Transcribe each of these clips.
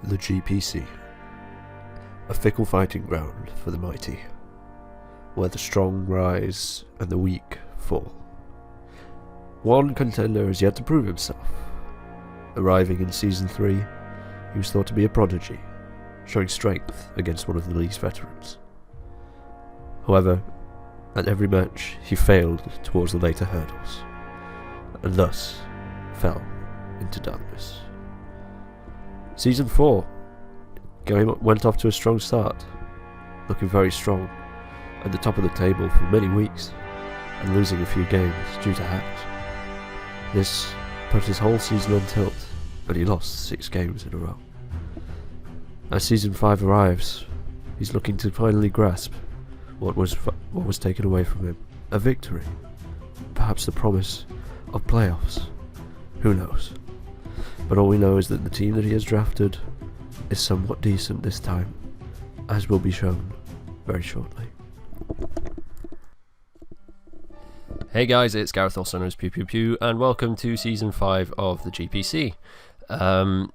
The GPC, a fickle fighting ground for the mighty, where the strong rise and the weak fall. One contender is yet to prove himself. Arriving in Season 3, he was thought to be a prodigy, showing strength against one of the league's veterans. However, at every match he failed towards the later hurdles, and thus fell into darkness. Season 4 went off to a strong start, looking very strong, at the top of the table for many weeks, and losing a few games due to hacks. This put his whole season on tilt, and he lost 6 games in a row. As Season 5 arrives, he's looking to finally grasp what was taken away from him. A victory, perhaps the promise of playoffs, who knows. But all we know is that the team that he has drafted is somewhat decent this time, as will be shown very shortly. Hey guys, it's Gareth, also known as Pew Pew Pew, and welcome to Season 5 of the GPC.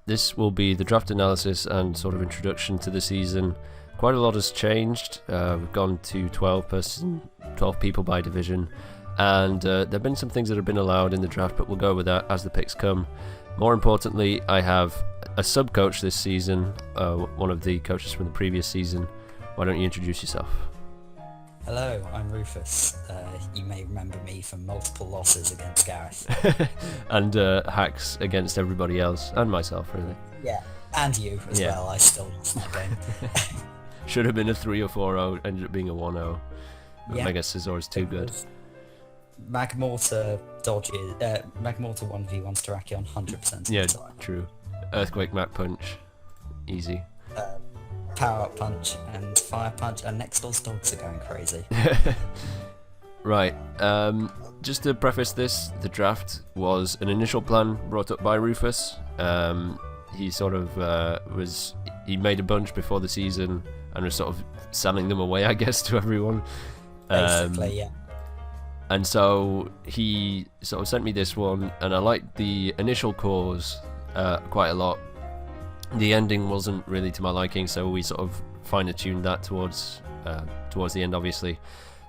This will be the draft analysis and sort of introduction to the season. Quite a lot has changed. We've gone to 12 people by division, and there have been some things that have been allowed in the draft, but we'll go with that as the picks come. More importantly, I have a sub-coach this season, one of the coaches from the previous season. Why don't you introduce yourself? Hello, I'm Rufus. You may remember me from multiple losses against Gareth. And hacks against everybody else, and myself, really. Yeah, and you as well. I still lost that game. Should have been a 3 or 4-0, ended up being a 1-0. Yeah. Mega-Latias is too good. Magmortar dodges. Magmortar 1v1 Terrakion 100%. Yeah, true. Earthquake, Mac Punch, easy. Power Up Punch and Fire Punch, and next door's dogs are going crazy. Right, just to preface this, the draft was an initial plan brought up by Rufus. He sort of he made a bunch before the season and was sort of selling them away, I guess, to everyone. Basically, yeah. And so he sort of sent me this one, and I liked the initial cause quite a lot. The ending wasn't really to my liking, so we sort of fine-tuned that towards the end, obviously.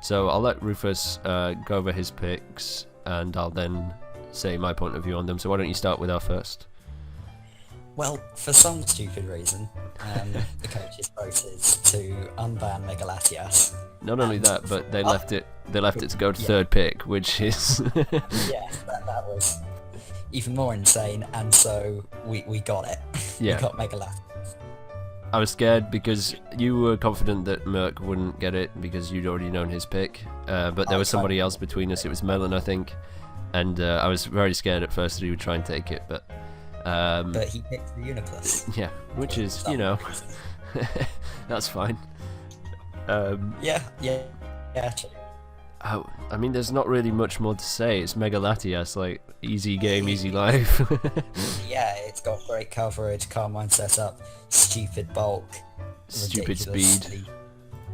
So I'll let Rufus go over his picks, and I'll then say my point of view on them. So why don't you start with our first? Well, for some stupid reason, the coaches voted to unban Mega-Latias. Not only that, but they left it to go to third pick, which is yeah, that was even more insane, and so we got it. Yeah. We got Mega-Latias. I was scared because you were confident that Merc wouldn't get it because you'd already known his pick, but there was somebody else between us. It was Melon, I think, and I was very scared at first that he would try and take it, but he picked the Uniclus. Yeah, which is, you know, that's fine. Yeah. True. I mean, there's not really much more to say. It's Mega-Latias, like, easy game, easy life. Yeah, it's got great coverage, Carmine setup, stupid bulk, stupid speed.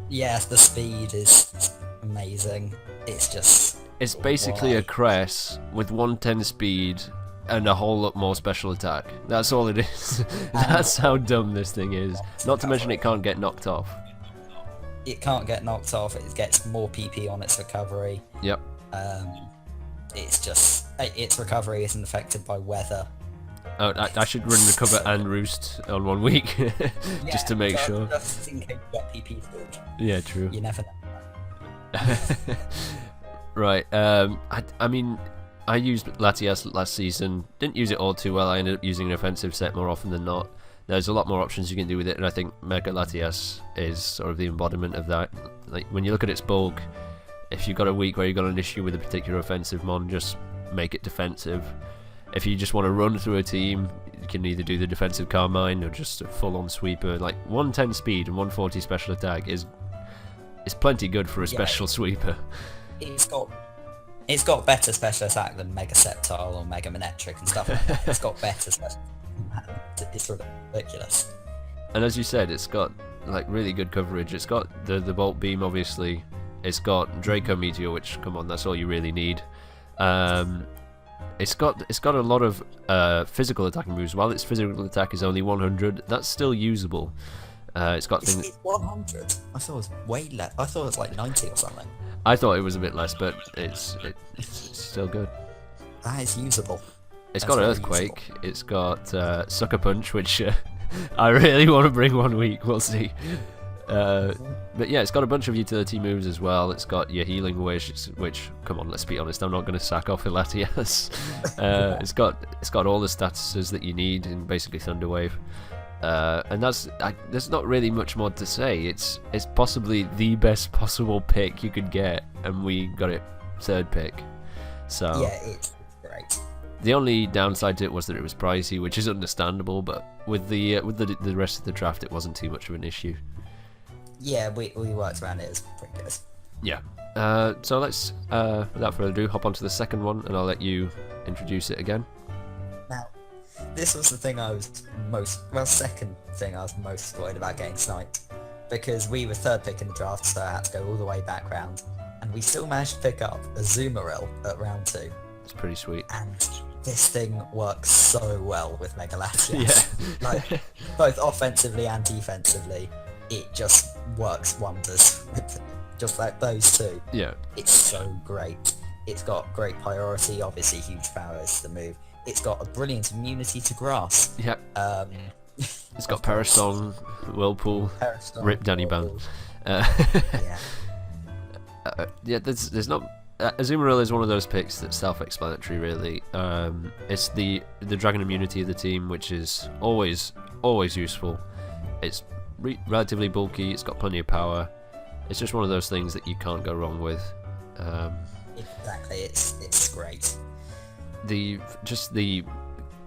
Yeah, the speed is amazing. It's basically a Cress with 110 speed and a whole lot more special attack. That's all it is. That's how dumb this thing is. Not to mention it can't get knocked off. It can't get knocked off. It gets more PP on its recovery. Yep. Its recovery isn't affected by weather. Oh, I should run recover and roost on 1 week just to make sure. Just in case you get PP storage. Yeah, true. You never know. Right. I mean, I used Latias last season. Didn't use it all too well. I ended up using an offensive set more often than not. There's a lot more options you can do with it, and I think Mega-Latias is sort of the embodiment of that. Like, when you look at its bulk, if you've got a week where you've got an issue with a particular offensive mon, just make it defensive. If you just want to run through a team, you can either do the defensive Carmine or just a full-on sweeper. Like, 110 speed and 140 special attack is plenty good for a special sweeper. It's got better special attack than Mega Septile or Mega Manetric and stuff like that. It's got better special attack. It's ridiculous. And as you said, it's got like really good coverage. It's got the Bolt Beam, obviously. It's got Draco Meteor, which, come on, that's all you really need. It's got a lot of physical attacking moves. While its physical attack is only 100, that's still usable. It's got things. It's 100. I thought it was way less. I thought it was like 90 or something. I thought it was a bit less, but it's still good. That is usable. It's That's got very Earthquake. It's got Sucker Punch, which I really want to bring one week. We'll see. But yeah, it's got a bunch of utility moves as well. It's got your Healing Wish, which, come on, let's be honest, I'm not going to sack off Latias. It's got all the statuses that you need in basically Thunderwave. And there's not really much more to say. It's possibly the best possible pick you could get, and we got it third pick. So Yeah, it's great. the only downside to it was that it was pricey, which is understandable. But with the rest of the draft, it wasn't too much of an issue. Yeah, we worked around it. It's pretty good. Yeah. So let's, without further ado, hop onto the second one, and I'll let you introduce it again. Now, this was the thing I was second thing I was most worried about getting sniped. Because we were third pick in the draft, so I had to go all the way back round. And we still managed to pick up a Azumarill at round 2. It's pretty sweet. And this thing works so well with Mega-Latias. Yeah. Like, both offensively and defensively, it just works wonders with just like those two. Yeah. It's so great. It's got great priority, obviously huge power is the move. It's got a brilliant immunity to grass. Yep. It's got of course. Parasong, Whirlpool, Parasong, Rip Danny Ban. Whirlpool. Yeah. Yeah, there's not. Azumarill is one of those picks that's self-explanatory, really. It's the dragon immunity of the team, which is always useful. It's relatively bulky. It's got plenty of power. It's just one of those things that you can't go wrong with. Exactly. It's great. The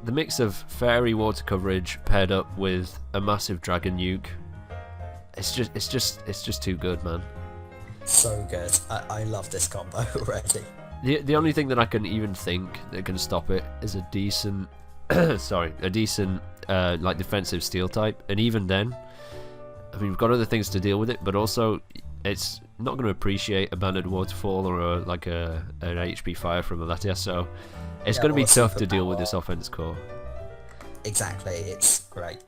mix of fairy water coverage paired up with a massive dragon nuke. It's just too good, man. So good. I love this combo already. The only thing that I can even think that can stop it is a decent like defensive steel type, and even then, I mean, we've got other things to deal with it, but also it's not going to appreciate a banded waterfall or an HP fire from a Latias, so it's going to be tough to deal with this offense core. Exactly, it's great.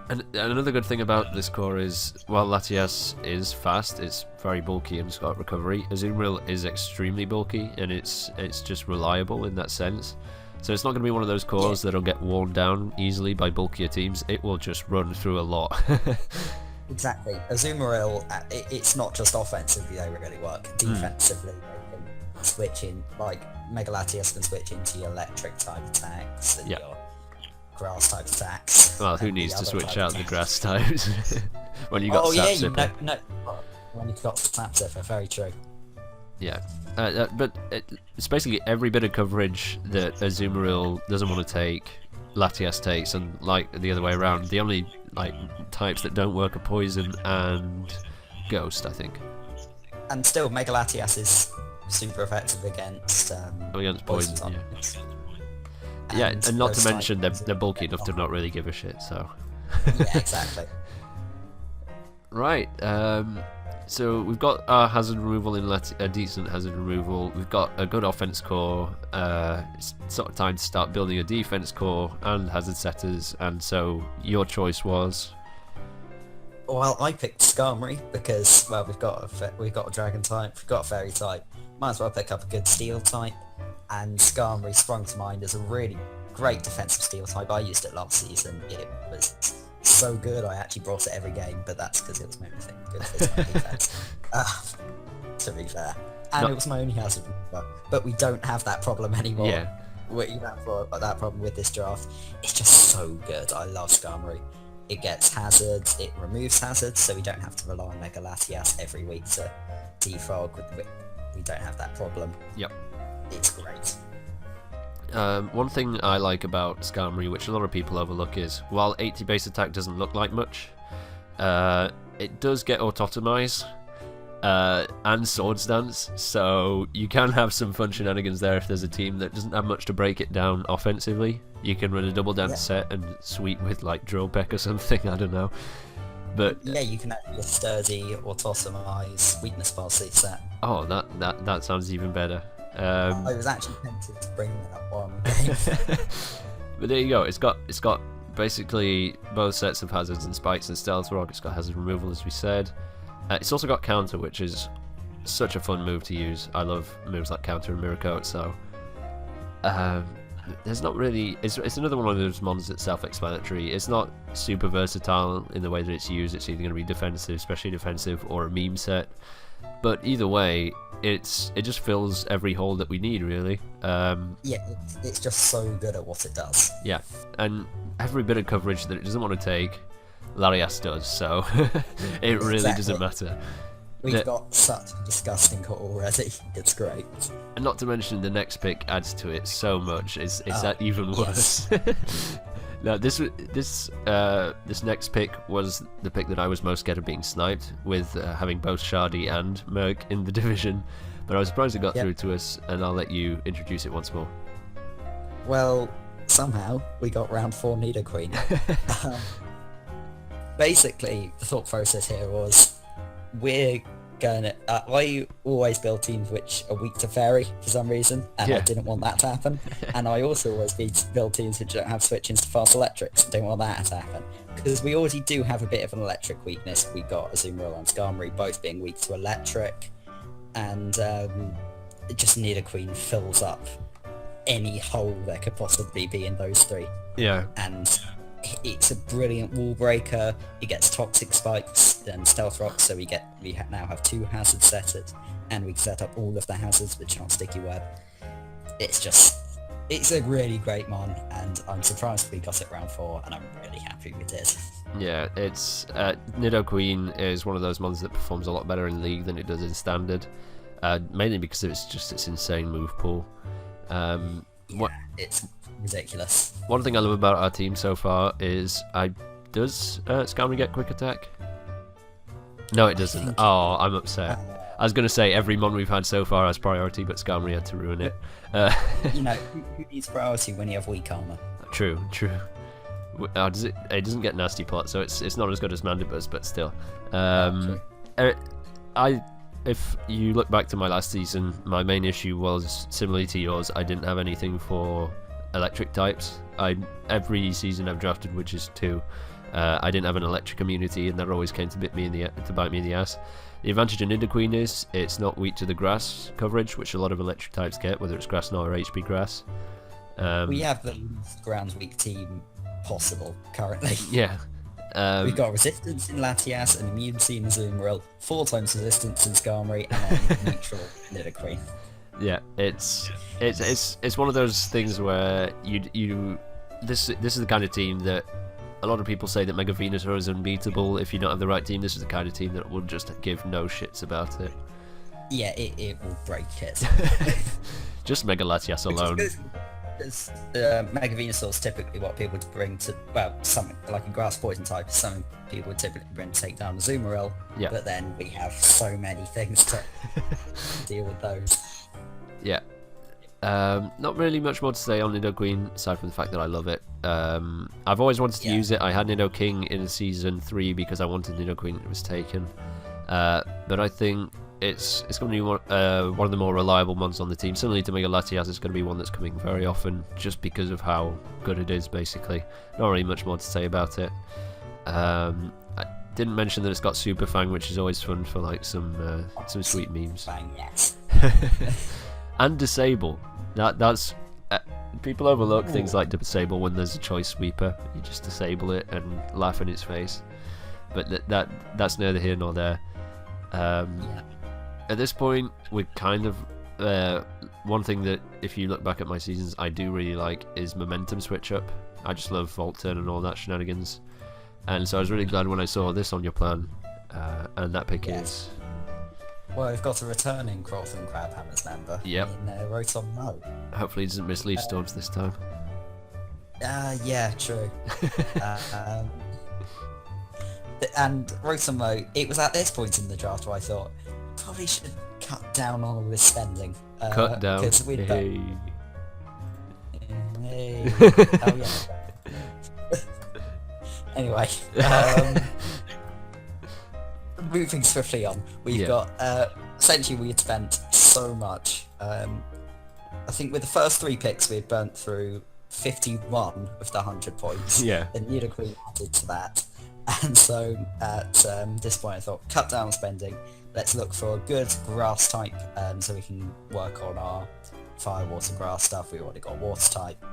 And another good thing about this core is, while Latias is fast, it's very bulky and it's got recovery. Azumarill is extremely bulky and it's just reliable in that sense. So it's not going to be one of those cores that'll get worn down easily by bulkier teams. It will just run through a lot. Exactly. Azumarill, it's not just offensively they really work. Defensively, they can switch in, like Mega-Latias can switch into your electric type attacks and your grass type attacks. Well, who needs to switch out the grass types when you got Sapsipper? No. When you've got Sapsipper, very true. Yeah, but it's basically every bit of coverage that Azumarill doesn't want to take, Latias takes, and like the other way around. The only like types that don't work are Poison and Ghost, I think. And still, Mega-Latias is super effective against Poison. Yeah, and not to mention they're bulky enough to not really give a shit. So. Yeah, exactly. Right. So we've got our hazard removal in a decent hazard removal. We've got a good offense core. It's sort of time to start building a defense core and hazard setters. And so your choice was. Well, I picked Skarmory because we've got a dragon type, we've got a fairy type. Might as well pick up a good steel type. And Skarmory sprung to mind as a really great defensive steel type. I used it last season. It was so good, I actually brought it every game, but that's because it was my only thing good for my defense. To be fair. And it was my only hazard remover. But we don't have that problem anymore. Yeah. We don't have that problem with this draft. It's just so good. I love Skarmory. It gets hazards, it removes hazards, so we don't have to rely on Mega-Latias every week to defog. We don't have that problem. Yep. It's great. One thing I like about Skarmory, which a lot of people overlook, is while 80 base attack doesn't look like much, it does get Autotomize and Swords Dance, so you can have some fun shenanigans there if there's a team that doesn't have much to break it down offensively. You can run a double dance set and sweep with like Drill Peck or something, I don't know. But yeah, you can have a sturdy Autotomize weakness policy set. Oh, that sounds even better. I was actually tempted to bring that one. But there you go. It's got basically both sets of hazards and spikes and stealth rock. It's got hazard removal, as we said. It's also got counter, which is such a fun move to use. I love moves like counter and mirror coat. So there's not really. It's another one of those mons that's self-explanatory. It's not super versatile in the way that it's used. It's either going to be defensive, especially defensive, or a meme set. But either way, it just fills every hole that we need, really. Yeah, it's just so good at what it does. Yeah, and every bit of coverage that it doesn't want to take, Latias does, so it really doesn't matter. We've got such a disgusting cut already. It's great. And not to mention the next pick adds to it so much. It's that even worse. Now this next pick was the pick that I was most scared of being sniped, with having both Shardy and Merc in the division. But I was surprised it got through to us, and I'll let you introduce it once more. Well, somehow we got round 4 Nidoqueen. Basically, the thought process here was, we're gonna. I always build teams which are weak to fairy for some reason, and I didn't want that to happen. And I also always build teams which don't have switch-ins to fast electrics. Don't want that to happen, because we already do have a bit of an electric weakness. We got Azumarill and Skarmory both being weak to electric, and just Nidoqueen fills up any hole there could possibly be in those three. Yeah. And it's a brilliant wall breaker. It gets toxic spikes and stealth rocks, so we now have 2 hazards set it, and we can set up all of the hazards which are on sticky web. It's a really great mon, and I'm surprised we got it round 4, and I'm really happy we did. Yeah, it's Nidoqueen is one of those mons that performs a lot better in League than it does in Standard, mainly because of its insane move pool. It's ridiculous. One thing I love about our team so far is, does Skarmory get quick attack? No, it doesn't. Oh, I'm upset. I was going to say every mon we've had so far has priority, but Skarmory had to ruin it. You know, who needs priority when you have weak armor? True. It doesn't get nasty plot, so it's not as good as Mandibuzz, but still. If you look back to my last season, my main issue was similarly to yours. I didn't have anything for electric types. Every season I've drafted, which is 2, I didn't have an electric immunity, and that always came to bite me in the ass. The advantage of Nidoqueen is it's not weak to the grass coverage, which a lot of electric types get, whether it's grass knot or HP grass. We have the least ground weak team possible currently. Yeah. We've got resistance in Latias, an immunity in Azumarill, 4 times resistance in Skarmory, and then neutral Nidoqueen. Yeah, it's one of those things where this is the kind of team that a lot of people say that Mega Venusaur is unbeatable if you don't have the right team. This is the kind of team that will just give no shits about it. Yeah, it will break it. Just Mega-Latias alone. Because Mega Venusaur is typically what people would bring to, well, something like a grass poison type, some people would typically bring to take down Azumarill, but then we have so many things to deal with those. Yeah. Not really much more to say on Nidoqueen, aside from the fact that I love it. I've always wanted to use it. I had Nidoking in Season 3 because I wanted Nidoqueen, it was taken. But I think it's going to be one of the more reliable mons on the team. Similarly to Mega-Latias, it's going to be one that's coming very often, just because of how good it is, basically. Not really much more to say about it. I didn't mention that it's got Super Fang, which is always fun for like some sweet memes. Fang, yes. And Disable. That's people overlook things like Disable when there's a choice sweeper. You just disable it and laugh in its face. But that's neither here nor there. At this point, we're kind of one thing that, if you look back at my seasons, I do really like is momentum switch up. I just love Volt Turn and all that shenanigans. And so I was really glad when I saw this on your plan, and that pick is. Well, we've got a returning Crawthorne Crabhammers member in Rotom Mo. Hopefully he doesn't miss Leaf Storms this time. Yeah, true. And Rotom Mo, it was at this point in the draft where I thought, probably should cut down on all this spending. Cut down. Hey. Oh, yeah. Anyway, moving swiftly on, we've got essentially we had spent so much I think with the first 3 picks we had burnt through 51 of the 100 points. Yeah. Then Nidoqueen added to that. And so at this point I thought, cut down spending, let's look for a good grass type so we can work on our fire, water, grass stuff. We already got water type.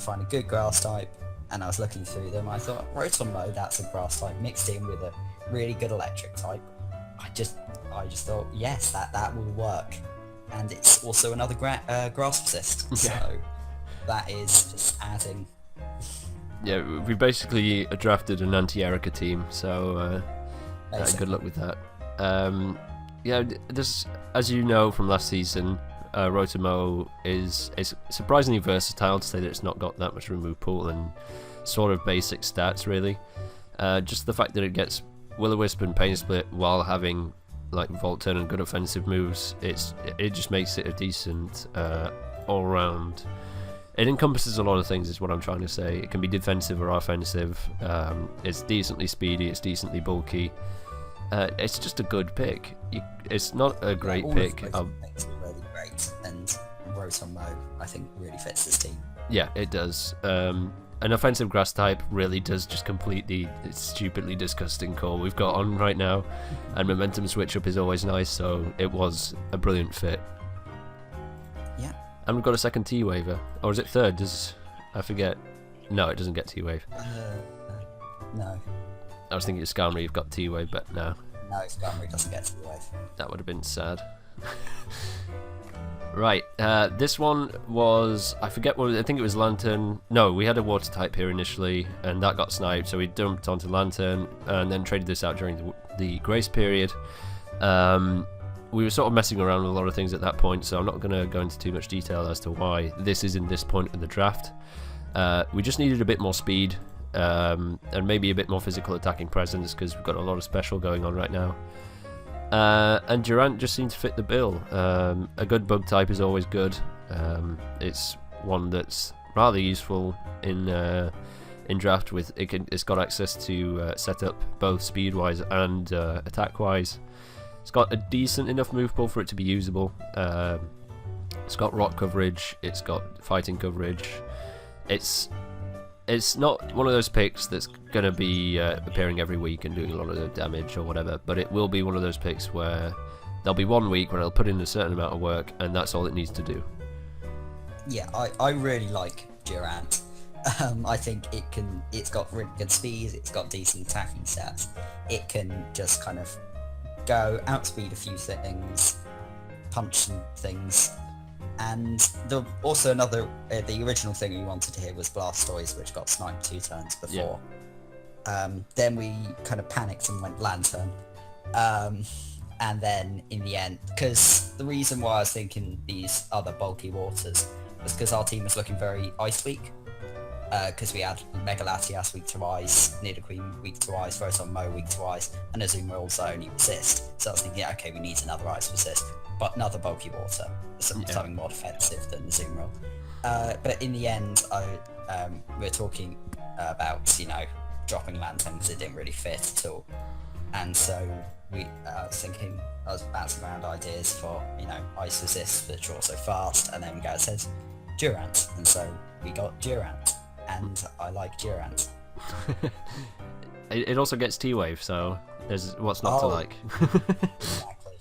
Find a good grass type. And I was looking through them, I thought, Rotom, that's a grass type mixed in with a really good electric type. I just thought, yes, that will work. And it's also another grass persist, so that is just adding. Yeah, we basically drafted an anti-Erica team, so good luck with that. This, as you know from last season, Rotom is surprisingly versatile, to say that it's not got that much remove pool and sort of basic stats really. Just the fact that it gets Will-O-Wisp and Pain Split while having like Volt Turn and good offensive moves, it just makes it a decent all-round. It encompasses a lot of things, is what I'm trying to say. It can be defensive or offensive. It's decently speedy. It's decently bulky. It's just a good pick. It's not a great pick. Picks are really great, and Rotom, I think, really fits this team. Yeah, it does. An offensive grass type really does just complete the stupidly disgusting core we've got on right now, and momentum switch up is always nice, so it was a brilliant fit. Yeah. And we've got a second T-Waver. Or is it third? I forget. No, it doesn't get T-Wave. No. I was thinking of Skarmory, you've got T-Wave, but no. No, Skarmory doesn't get T-Wave. That would have been sad. Right, this one was, I think it was Lantern. No, we had a water type here initially, and that got sniped, so we dumped onto Lantern, and then traded this out during the grace period. We were sort of messing around with a lot of things at that point, so I'm not going to go into too much detail as to why this is in this point of the draft. We just needed a bit more speed, and maybe a bit more physical attacking presence, because we've got a lot of special going on right now. And Durant just seemed to fit the bill. A good bug type is always good. It's one that's rather useful in draft. It's got access to set up both speed-wise and attack-wise. It's got a decent enough move pool for it to be usable. It's got rock coverage. It's got fighting coverage. It's not one of those picks that's going to be appearing every week and doing a lot of damage or whatever, but it will be one of those picks where there'll be one week where it'll put in a certain amount of work, and that's all it needs to do. Yeah, I really like Durant. I think it's got really good speed, it's got decent attacking stats. It can just kind of go outspeed a few things, punch some things. And also another, the original thing we wanted here was Blastoise, which got sniped 2 turns before. Yeah. Then we kind of panicked and went Lantern. And then in the end, because the reason why I was thinking these other bulky waters was because our team was looking very Ice Weak. Because we had Mega-Latias weak to Ice, Nidoqueen weak to Ice, Rotom weak to Ice, and Azumarill also only resist. So I was thinking, yeah, okay, we need another Ice resist, but another bulky water, something more defensive than Azumarill. But in the end, we were talking about, dropping Lantern because it didn't really fit at all. And so I was bouncing around ideas for, Ice resist, which are also fast, and then Garrett said Durant, and so we got Durant. And I like Durant. It also gets T-Wave, so there's what's not to like. Exactly.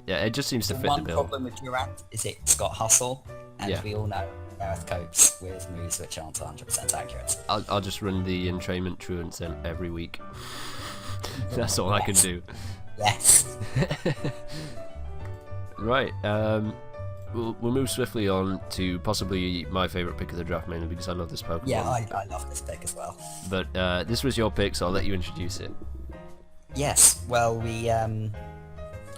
Yeah, it just seems to fit the bill. One problem with Durant is it's got hustle, and we all know Gareth copes with moves which aren't 100% accurate. I'll just run the entrainment truants every week. That's all I can do. Yes. Right. We'll move swiftly on to possibly my favourite pick of the draft, mainly because I love this Pokemon. Yeah, I love this pick as well. But this was your pick, so I'll let you introduce it. Yes, well,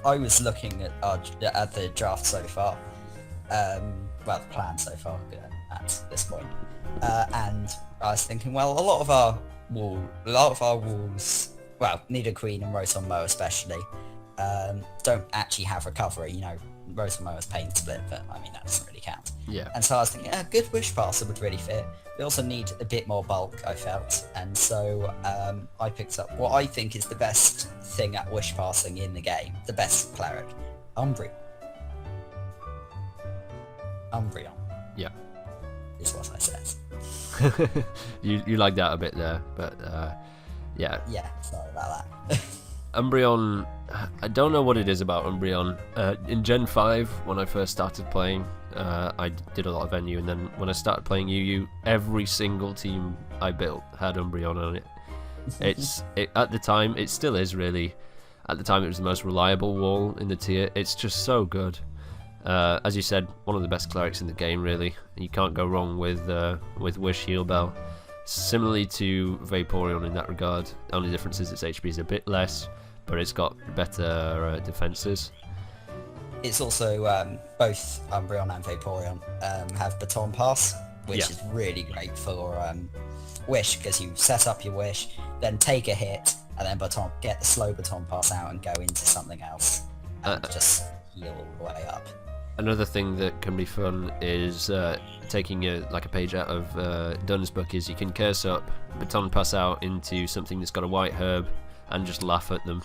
I was looking at the draft so far, the plan so far at this point, and I was thinking, well, a lot of our walls, well, Nidoqueen and Rotom especially, don't actually have recovery. Rotom has Pain Split, but that doesn't really count. Yeah. And so I was thinking, a good Wish Passer would really fit. We also need a bit more bulk, I felt, and so I picked up what I think is the best thing at Wish Passing in the game, the best cleric, Umbreon. Umbreon. Yeah. Is what I said. you like that a bit there, but yeah. Yeah, sorry about that. Umbreon, I don't know what it is about Umbreon. In Gen 5, when I first started playing, I did a lot of NU, and then when I started playing UU, every single team I built had Umbreon on it. At the time, it still is really. At the time, it was the most reliable wall in the tier. It's just so good. As you said, one of the best clerics in the game, really. You can't go wrong with Wish Heal Bell. Similarly to Vaporeon in that regard. The only difference is its HP is a bit less, but it's got better defenses. It's also both Umbreon and Vaporeon have Baton Pass, which is really great for Wish, because you set up your Wish, then take a hit, and then get the slow Baton Pass out and go into something else, and just heal all the way up. Another thing that can be fun is taking a page out of Dunn's book is you can curse up, Baton Pass out into something that's got a white herb, and just laugh at them.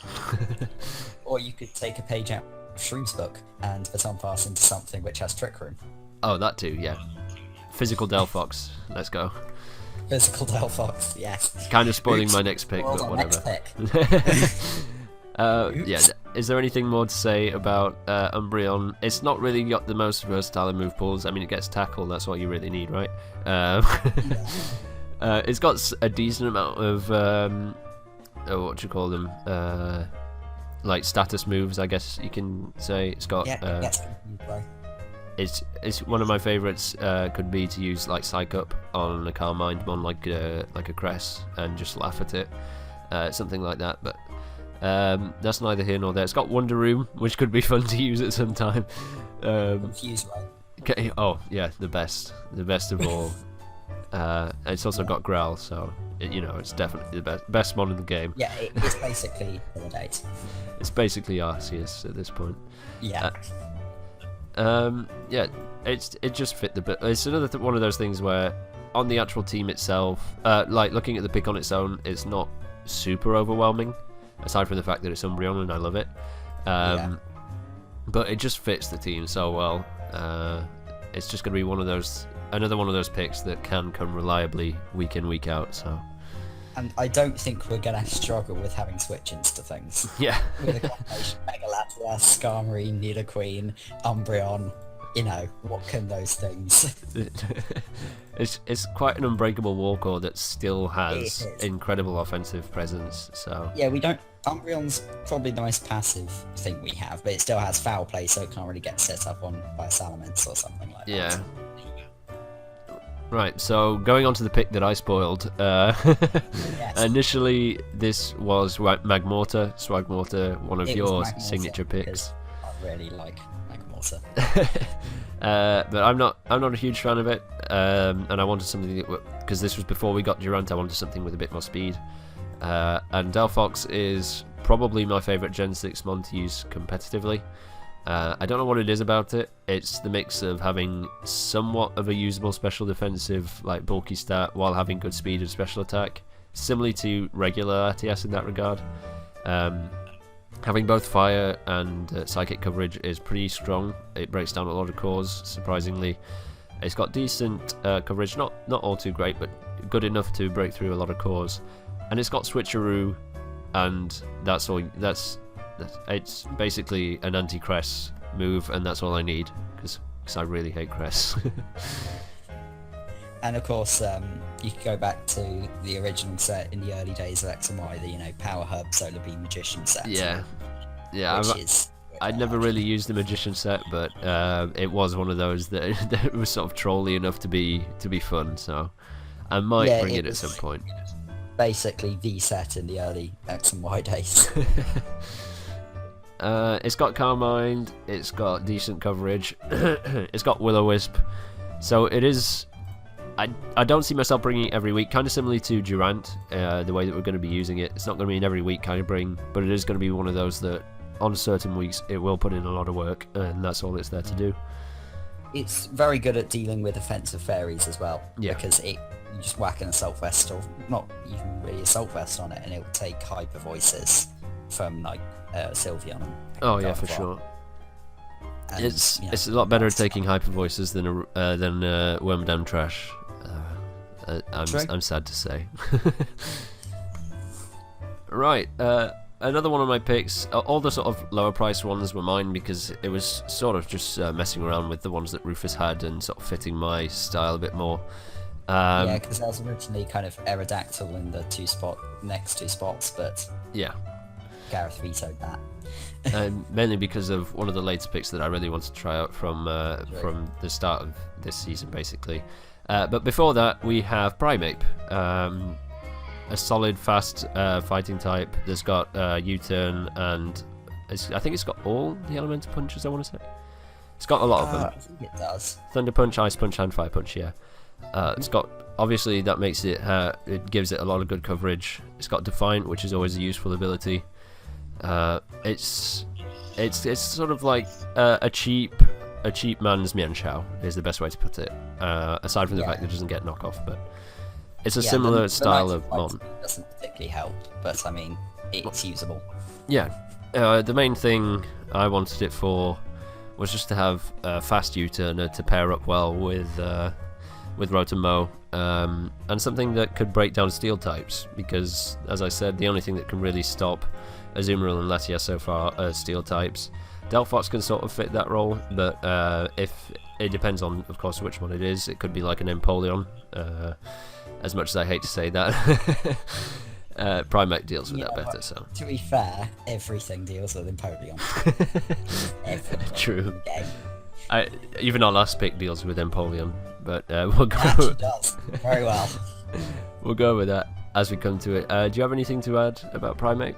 Or you could take a page out of Shroom's book and Baton Pass into something which has Trick Room. Oh, that too, yeah. Physical Delphox, let's go. Physical Delphox, yes. Kind of spoiling my next pick, but whatever. Yeah, is there anything more to say about Umbreon? It's not really got the most versatile move pools. I mean, it gets tackle, that's what you really need, right? It's got a decent amount of what do you call them? Like status moves, I guess you can say. It's got. It's one of my favourites. Could be to use like Psych Up on a Carmine on like a Cress and just laugh at it, something like that. But that's neither here nor there. It's got Wonder Room, which could be fun to use at some time. Confused, right? Okay, oh yeah, the best of all. It's also got Growl, so it's definitely the best mod in the game. Yeah, it's basically Intimidate. It's basically Arceus at this point. Yeah. Yeah, it just fit the bit. It's another one of those things where on the actual team itself, like looking at the pick on its own, it's not super overwhelming. Aside from the fact that it's Umbreon and I love it, but it just fits the team so well. It's just going to be another one of those picks that can come reliably week in, week out. So, and I don't think we're going to struggle with having switch-ins to things. Yeah. With a combination of Mega-Latias, Skarmory, Nidoqueen, Umbreon. What can those things? It's quite an unbreakable wall core that still has incredible offensive presence. So yeah, Umbreon's probably the most passive thing we have, but it still has Foul Play, so it can't really get set up on by a Salamence or something like that. Yeah. Right, so going on to the pick that I spoiled. Yes. Initially, this was Magmortar, Swagmortar, one of your signature picks. I really like Magmortar. But I'm not a huge fan of it, and I wanted something because this was before we got Durant. I wanted something with a bit more speed, and Delphox is probably my favourite Gen 6 mon to use competitively. I don't know what it is about it. It's the mix of having somewhat of a usable special defensive, like bulky stat, while having good speed and special attack, similarly to regular RTS in that regard. Having both fire and psychic coverage is pretty strong. It breaks down a lot of cores, surprisingly. It's got decent coverage, not all too great, but good enough to break through a lot of cores. And it's got switcheroo, and that's all. It's basically an anti-Cress move, and that's all I need, because I really hate Cress. And of course, you could go back to the original set in the early days of X and Y, the Power Hub Solar Beam Magician set. Yeah. I'd never really used the Magician set, but it was one of those that was sort of trolly enough to be fun. So I might bring it at some point. Basically, the set in the early X and Y days. It's got Carmine, it's got decent coverage, it's got Will-O-Wisp, so it is. I don't see myself bringing it every week, kind of similarly to Durant, the way that we're going to be using it. It's not going to be an every week kind of bring, but it is going to be one of those that on certain weeks it will put in a lot of work, and that's all it's there to do. It's very good at dealing with offensive fairies as well, because you just whack an Assault Vest, or not even really Assault Vest on it, and it will take Hyper Voices from like Sylveon. Oh yeah, for sure. And, It's you know, it's a lot better at taking hyper voices than Wormadam Trash. I'm sad to say. Right, another one of my picks. All the sort of lower price ones were mine because it was sort of just messing around with the ones that Rufus had and sort of fitting my style a bit more. yeah, because there was originally kind of Aerodactyl in the next two spots, but Yeah. Gareth vetoed that. And mainly because of one of the later picks that I really wanted to try out from the start of this season, basically. But before that, we have Primeape, a solid, fast fighting type that's got U-turn, and I think it's got all the elemental punches, I want to say. It's got a lot of them. I think it does. Thunder Punch, Ice Punch, and Fire Punch, yeah. It's got, obviously, that makes it, it gives it a lot of good coverage. It's got Defiant, which is always a useful ability. It's sort of like a cheap man's Mienshao is the best way to put it. Aside from the fact that it doesn't get knockoff, but it's a similar style of Mon. Doesn't particularly help, but I mean, it's usable. Yeah, the main thing I wanted it for was just to have a fast U-turner to pair up well with Rotom-Mow, and something that could break down steel types, because, as I said, the only thing that can really stop Azumarill and Latias so far are steel types. Delphox can sort of fit that role, but if it depends on, of course, which one it is. It could be like an Empoleon, as much as I hate to say that. Primeape deals with that better, so. To be fair, everything deals with Empoleon. Everything. True. Game. Even our last pick deals with Empoleon, but we'll go. Actually does very well. We'll go with that as we come to it. Do you have anything to add about Primeape?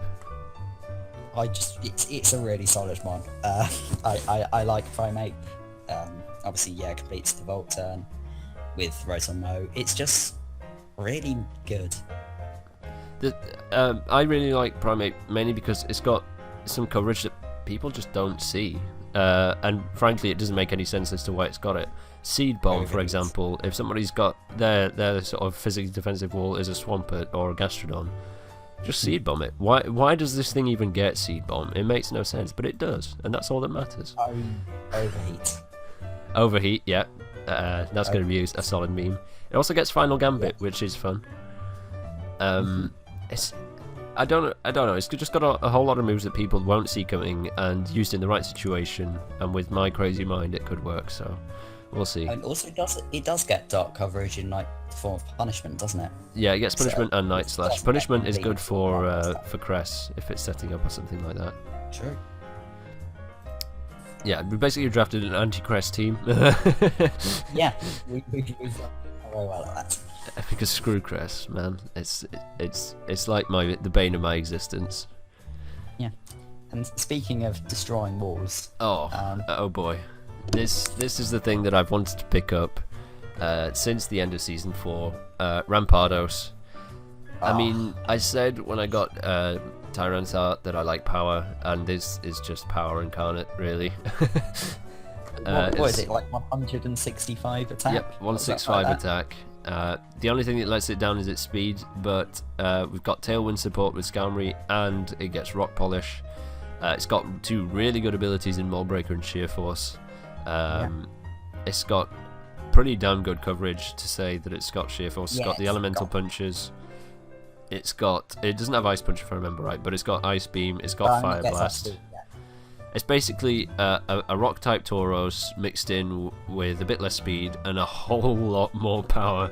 It's a really solid mon. I like Primeape. Obviously, yeah, completes the Volt turn with Rotom-Mow. It's just really good. I really like Primeape mainly because it's got some coverage that people just don't see. And frankly, it doesn't make any sense as to why it's got it. Seed Bomb, for example, if somebody's got their sort of physically defensive wall is a Swampert or a Gastrodon, just Seed Bomb it. Why does this thing even get Seed Bomb? It makes no sense, but it does, and that's all that matters. Overheat, yeah. That's going to be a solid meme. It also gets Final Gambit, which is fun. I don't know. It's just got a whole lot of moves that people won't see coming, and used in the right situation, and with my crazy mind, it could work. So we'll see. And also, it does get dark coverage in like the form of punishment, doesn't it? Yeah, it gets punishment and Night Slash. Punishment is good for Cress if it's setting up or something like that. True. Yeah, we basically drafted an anti-Cress team. Yeah, we've done very well at that. Because screw Cress, man. It's like the bane of my existence. Yeah. And speaking of destroying walls, oh boy, this is the thing that I've wanted to pick up since the end of season 4. Rampardos. I mean, I said when I got Tyrant's Art that I like power, and this is just power incarnate, really. what is it, like 165 attack? Yep, 165 attack. The only thing that lets it down is its speed, but we've got Tailwind support with Skarmory, and it gets Rock Polish. It's got 2 really good abilities in Mold Breaker and Sheer Force. It's got pretty damn good coverage to say that it's got Sheer Force. It's got the Elemental Punches. It doesn't have Ice Punch if I remember right, but it's got Ice Beam. It's got Fire Blast. It's basically a rock type Tauros mixed in with a bit less speed and a whole lot more power.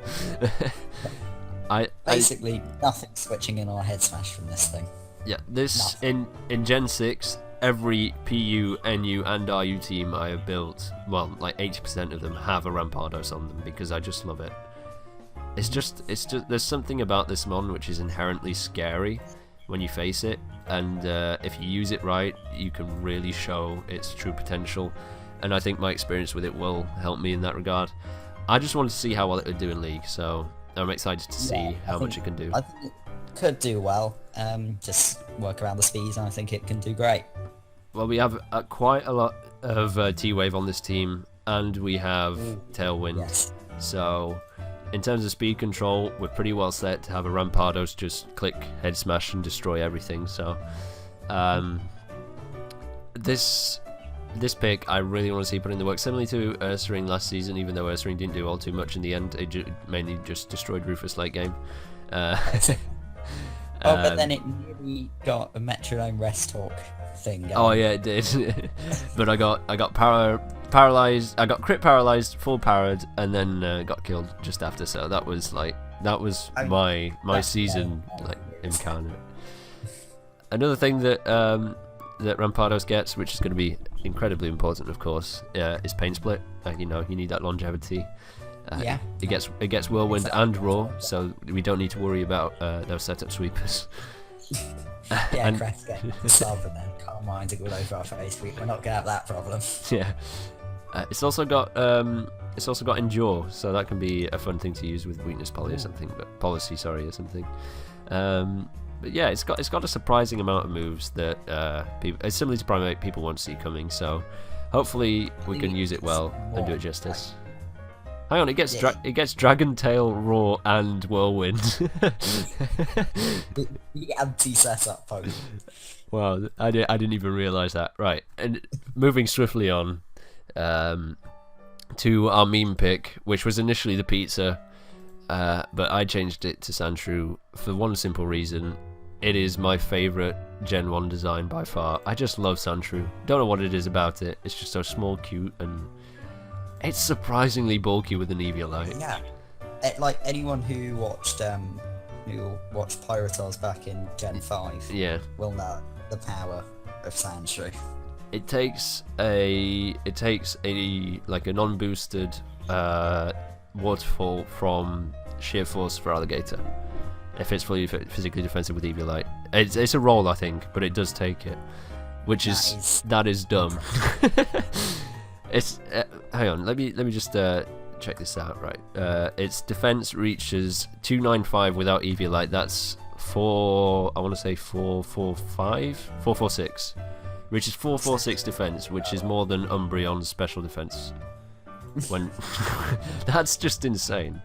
Basically, nothing switching in or head smash from this thing. Yeah, this in Gen 6, every PU, NU, and RU team I have built, well, like 80% of them have a Rampardos on them because I just love it. It's just there's something about this mon which is inherently scary when you face it, and if you use it right, you can really show its true potential, and I think my experience with it will help me in that regard. I just wanted to see how well it would do in League, so I'm excited to see how much it can do. I think it could do well, just work around the speeds, and I think it can do great. Well, we have quite a lot of T-Wave on this team, and we have Tailwind, so in terms of speed control, we're pretty well set to have a Rampardos just click, head smash, and destroy everything. So, this this pick I really want to see put in the work, similarly to Ursaring last season, even though Ursaring didn't do all too much in the end. It mainly just destroyed Rufus late game. But then it nearly got a metronome rest talk thing going. Oh yeah, it did. But I got paralyzed. I got crit paralyzed, full powered, and then got killed just after. So that was my season like incarnate. Another thing that that Rampardos gets, which is going to be incredibly important, of course, is pain split. You need that longevity. It gets whirlwind and roar, so we don't need to worry about those setup sweepers. And Crest getting sub and then Calm Mind to go over our face. We're not gonna have that problem. Yeah. It's also got endure, so that can be a fun thing to use with weakness policy or something. But yeah, it's got a surprising amount of moves that it's similar to Primate, people won't see coming. So hopefully we can use it well and do it justice. Hang on, it gets Dragon Tail, Roar, and Whirlwind. the anti-setup Pokemon. Wow, I didn't even realise that. Right, and moving swiftly on to our meme pick, which was initially the pizza, but I changed it to Sandshrew for one simple reason. It is my favourite Gen 1 design by far. I just love Sandshrew. Don't know what it is about it. It's just so small, cute, and it's surprisingly bulky with an Eviolite. Yeah, like anyone who watched Pyrotos back in Gen 5 will know the power of Sandshrew. It takes a non-boosted waterfall from Sheer Force for Alligator. If it's fully physically defensive with Eviolite, it's a roll, I think, but it does take it, which that is dumb. It's hang on, let me just check this out. Right, its defense reaches 295 without Eviolite. That's 446, which is 446 defense, which is more than Umbreon's special defense. When that's just insane.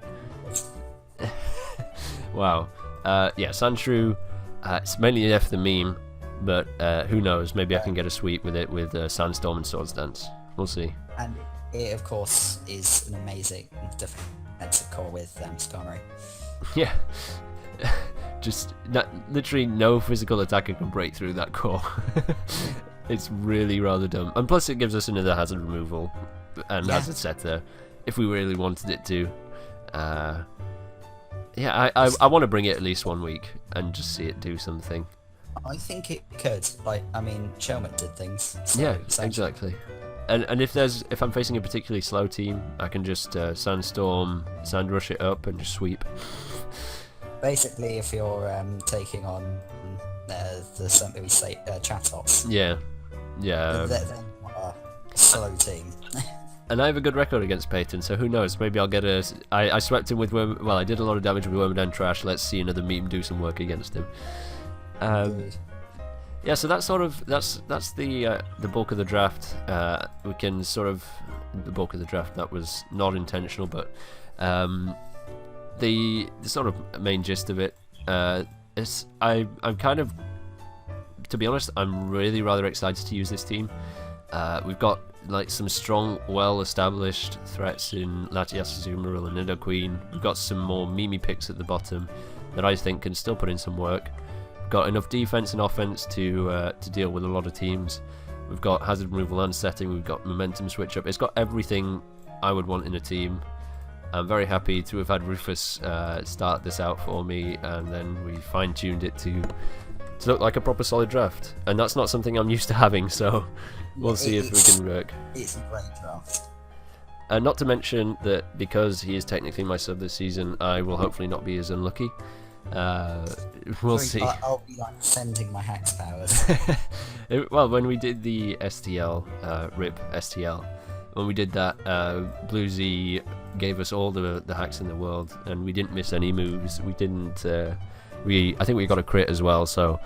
Wow. Sandshrew. It's mainly there for the meme, but who knows? Maybe I can get a sweep with it with Sandstorm and Swords Dance. We'll see. And it, of course, is an amazing defensive core with Skarmory. Yeah. Just literally no physical attacker can break through that core. It's really rather dumb. And plus it gives us another hazard removal and hazard setter if we really wanted it to. I want to bring it at least 1 week and just see it do something. I think it could. Shelmet did things. So yeah, exactly. And if I'm facing a particularly slow team, I can just Sandstorm, Sand Rush it up and just sweep. Basically, if you're taking on the St. Louis State Chatops. Yeah. Then a slow team. And I have a good record against Peyton, so who knows? Maybe I'll get I swept him with Worm. Well, I did a lot of damage with Wormadam Trash. Let's see another meme do some work against him. Yeah, so that's the bulk of the draft. We can the bulk of the draft that was not intentional, but the sort of main gist of it is I'm kind of, to be honest, I'm really rather excited to use this team. We've got some strong, well-established threats in Latias, Azumarill, and Nidoqueen. We've got some more Mimi picks at the bottom that I think can still put in some work. We've got enough defense and offense to deal with a lot of teams. We've got hazard removal and setting. We've got momentum switch up. It's got everything I would want in a team. I'm very happy to have had Rufus start this out for me, and then we fine-tuned it to look like a proper solid draft. And that's not something I'm used to having, so we'll see if we can work. It's a great draft. Not to mention that because he is technically my sub this season, I will hopefully not be as unlucky. We'll see. I'll be sending my hacks powers. Well, when we did the STL, RIP STL, when we did that, Bluesy gave us all the hacks in the world, and we didn't miss any moves. We didn't. I think we got a crit as well. So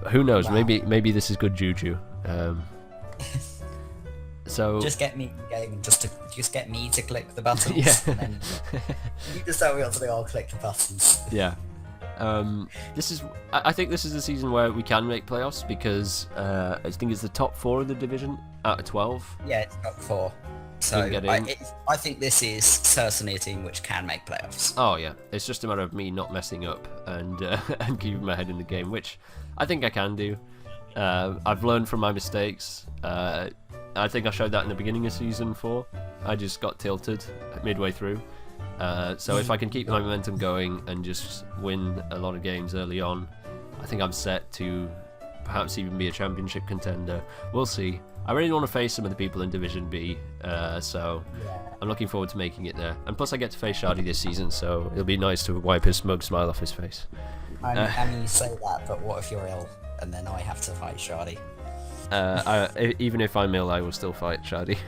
who knows? Wow. Maybe this is good juju. So just get me in the game and just get me to click the buttons. Yeah. And then you just tell me what to do. I'll click the buttons. Yeah. I think this is a season where we can make playoffs because I think it's the top 4 of the division out of 12. Yeah, it's got 4. So Get in. I think this is certainly a team which can make playoffs. Oh yeah, it's just a matter of me not messing up and and keeping my head in the game, which I think I can do. I've learned from my mistakes. I think I showed that in the beginning of season 4. I just got tilted midway through. So if I can keep my momentum going and just win a lot of games early on, I think I'm set to perhaps even be a championship contender. We'll see. I really want to face some of the people in Division B, so I'm looking forward to making it there. And plus I get to face Shardy this season, so it'll be nice to wipe his smug smile off his face. I mean, you say that, but what if you're ill and then I have to fight Shardy? Even if I'm ill, I will still fight Shardy.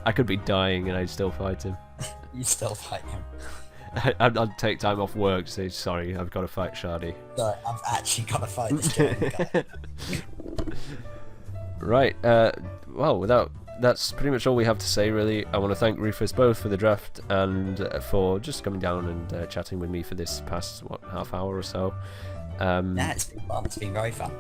I could be dying and I'd still fight him. You still fight him. I'd take time off work to say, sorry, I've got to fight Shardy. So I've actually got to fight this German guy. Right, well, that's pretty much all we have to say, really. I want to thank Rufus both for the draft and for just coming down and chatting with me for this past, half hour or so. Yeah, it's been fun. It's been very fun.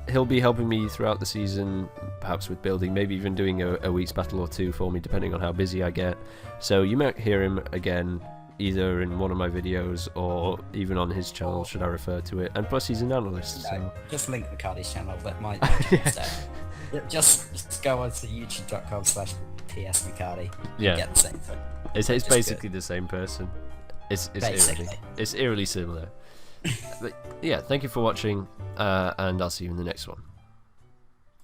He'll be helping me throughout the season, perhaps with building, maybe even doing a week's battle or two for me, depending on how busy I get. So you might hear him again, either in one of my videos or even on his channel, should I refer to it. And plus, he's an analyst. No, So just link McCarty's channel, but my channel's there. Just go on to youtube.com/psmccarty. yeah, Get the same thing. it's Just basically the same person. It's eerily similar. But yeah, thank you for watching, and I'll see you in the next one.